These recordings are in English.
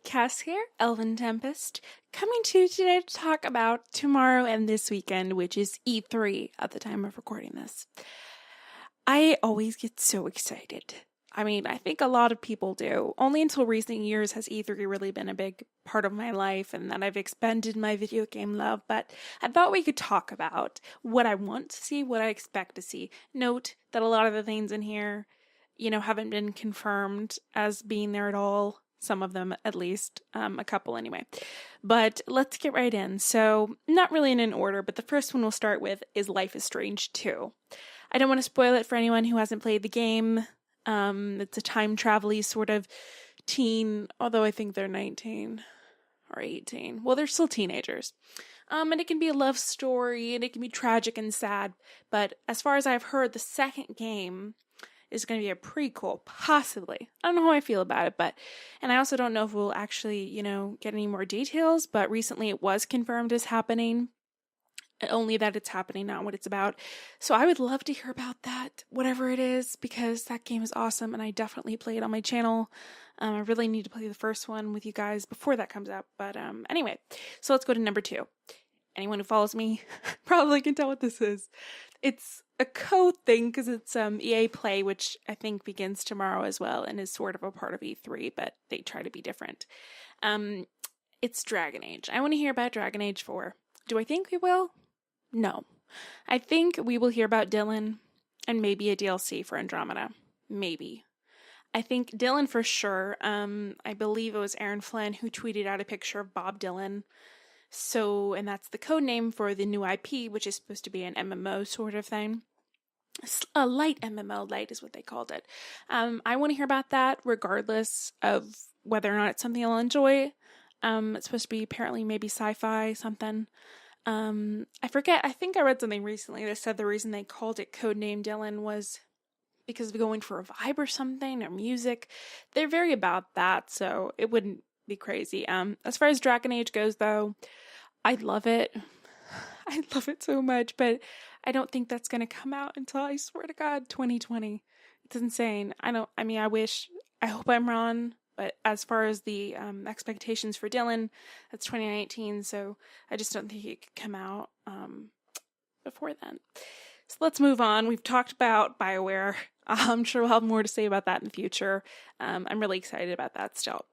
Cass here, Elven Tempest, coming to you today to talk about tomorrow and this weekend, which is E3 at the time of recording this. I always get so excited. I mean, I think a lot of people do. Only until recent years has E3 really been a big part of my life and that I've expanded my video game love, but I thought we could talk about what I want to see, what I expect to see. Note that a lot of the things in here, haven't been confirmed as being there at all. Some of them, at least, a couple anyway. But let's get right in. So, not really in an order, but the first one we'll start with is Life is Strange 2. I don't want to spoil it for anyone who hasn't played the game. It's a time travel-y sort of teen, although I think they're 19 or 18. Well, they're still teenagers. And it can be a love story, and it can be tragic and sad. But as far as I've heard, the second game is going to be a prequel, possibly. I don't know how I feel about it, and I also don't know if we'll actually, get any more details, but recently it was confirmed as happening. Only that it's happening, not what it's about. So I would love to hear about that, whatever it is, because that game is awesome, and I definitely play it on my channel. I really need to play the first one with you guys before that comes out, but anyway. So let's go to number 2. Anyone who follows me probably can tell what this is. It's a code thing because it's EA Play, which I think begins tomorrow as well and is sort of a part of E3, but they try to be different. It's Dragon Age. I want to hear about Dragon Age 4. Do I think we will? No. I think we will hear about Dylan and maybe a DLC for Andromeda. Maybe. I think Dylan for sure. I believe it was Aaron Flynn who tweeted out a picture of Bob Dylan. So, and that's the code name for the new IP, which is supposed to be an MMO sort of thing. A light MMO, light is what they called it. I want to hear about that regardless of whether or not it's something I'll enjoy. It's supposed to be apparently maybe sci-fi, something. I forget, I think I read something recently that said the reason they called it Codename Dylan was because of going for a vibe or something, or music. They're very about that, so it wouldn't be crazy. As far as Dragon Age goes, though, I love it. I love it so much, but I don't think that's going to come out until, I swear to God, 2020. It's insane. I hope I'm wrong, but as far as the expectations for Dylan, that's 2019, so I just don't think it could come out before then. So let's move on. We've talked about BioWare. I'm sure we'll have more to say about that in the future. I'm really excited about that still.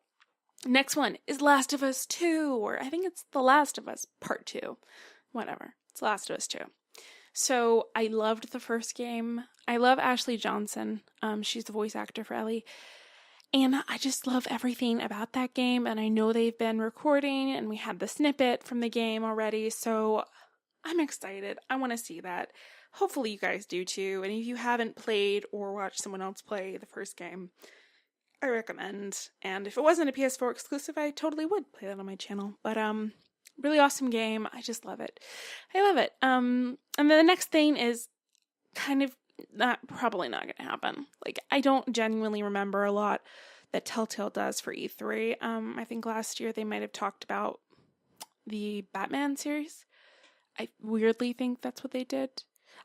Next one is Last of Us 2, or I think it's The Last of Us Part 2. Whatever. It's Last of Us 2. So I loved the first game. I love Ashley Johnson. She's the voice actor for Ellie. And I just love everything about that game. And I know they've been recording, and we had the snippet from the game already. So I'm excited. I want to see that. Hopefully you guys do too. And if you haven't played or watched someone else play the first game, I recommend. And if it wasn't a PS4 exclusive, I totally would play that on my channel. But really awesome game. I just love it. I love it. And then the next thing is kind of probably not going to happen. Like, I don't genuinely remember a lot that Telltale does for E3. I think last year they might have talked about the Batman series. I weirdly think that's what they did.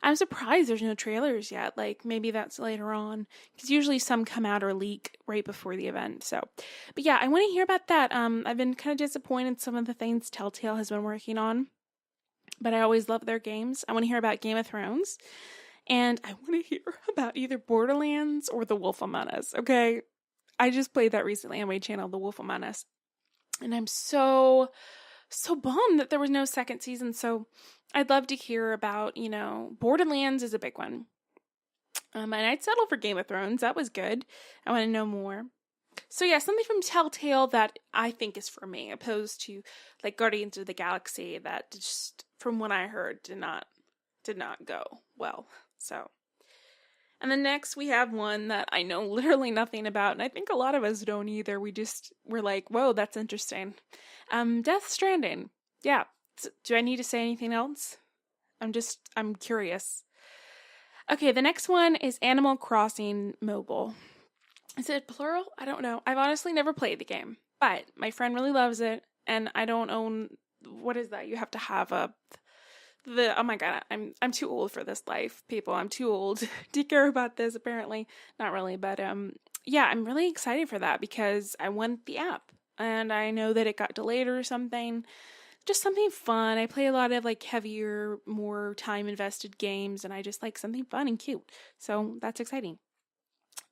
I'm surprised there's no trailers yet. Like, maybe that's later on, because usually some come out or leak right before the event. So, but yeah, I want to hear about that. I've been kind of disappointed in some of the things Telltale has been working on, but I always love their games. I want to hear about Game of Thrones, and I want to hear about either Borderlands or The Wolf Among Us. Okay, I just played that recently on my channel, The Wolf Among Us, and I'm so bummed that there was no second season. So I'd love to hear about, Borderlands is a big one. And I'd settle for Game of Thrones. That was good. I want to know more. So yeah, something from Telltale that I think is for me, opposed to like Guardians of the Galaxy that just, from what I heard, did not go well. So, and then next we have one that I know literally nothing about, and I think a lot of us don't either. We're like, whoa, that's interesting. Death Stranding. Yeah. Do I need to say anything else? I'm curious. Okay, the next one is Animal Crossing Mobile. Is it plural? I don't know. I've honestly never played the game, but my friend really loves it, and I don't own, what is that? You have to have oh my God, I'm too old for this life, people. I'm too old to care about this, apparently. Not really, but yeah, I'm really excited for that because I want the app. and I know that it got delayed or something. Just something fun. I play a lot of like heavier, more time invested games, and I just like something fun and cute. So that's exciting.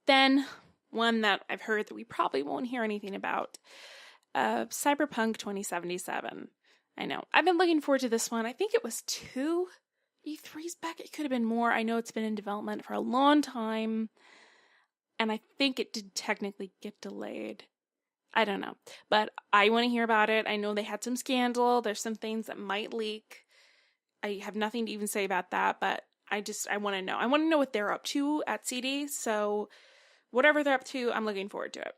Then, one that I've heard that we probably won't hear anything about, Cyberpunk 2077. I know. I've been looking forward to this one. I think it was 2 E3s back. It could have been more. I know it's been in development for a long time, and I think it did technically get delayed. I don't know, but I want to hear about it. I know they had some scandal. There's some things that might leak. I have nothing to even say about that, but I want to know. I want to know what they're up to at CD, so whatever they're up to, I'm looking forward to it.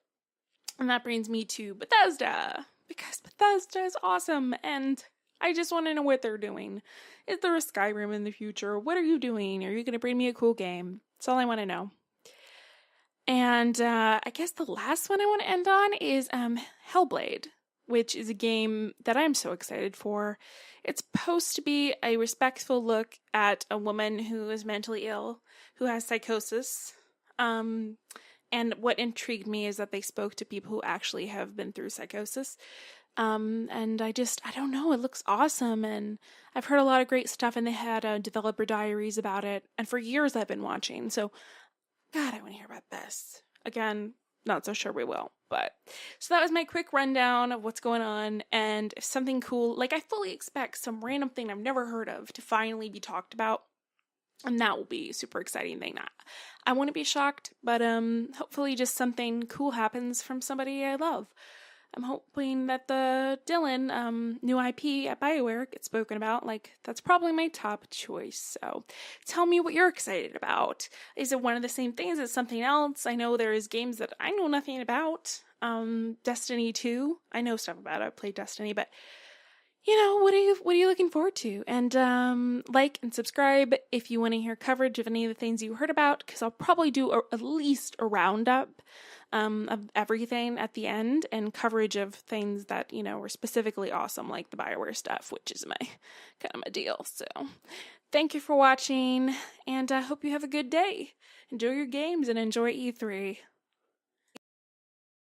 And that brings me to Bethesda, because Bethesda is awesome, and I just want to know what they're doing. Is there a Skyrim in the future? What are you doing? Are you going to bring me a cool game? That's all I want to know. And I guess the last one I want to end on is Hellblade, which is a game that I'm so excited for. It's supposed to be a respectful look at a woman who is mentally ill, who has psychosis. And what intrigued me is that they spoke to people who actually have been through psychosis. And I don't know, it looks awesome. And I've heard a lot of great stuff, and they had developer diaries about it. And for years I've been watching. So, God, I want to hear about this. Again, not so sure we will. But so that was my quick rundown of what's going on. And if something cool, like I fully expect some random thing I've never heard of to finally be talked about. And that will be a super exciting thing. I want to be shocked, but hopefully just something cool happens from somebody I love. I'm hoping that the Dylan new IP at BioWare gets spoken about. Like, that's probably my top choice. So tell me what you're excited about. Is it one of the same things? Is it something else? I know there's games that I know nothing about. Destiny 2. I know stuff about it. I played Destiny, but what are you looking forward to? And like and subscribe if you want to hear coverage of any of the things you heard about, because I'll probably do at least a roundup of everything at the end, and coverage of things that were specifically awesome, like the BioWare stuff, which is my kind of my deal. So thank you for watching, and I hope you have a good day. Enjoy your games and enjoy E3.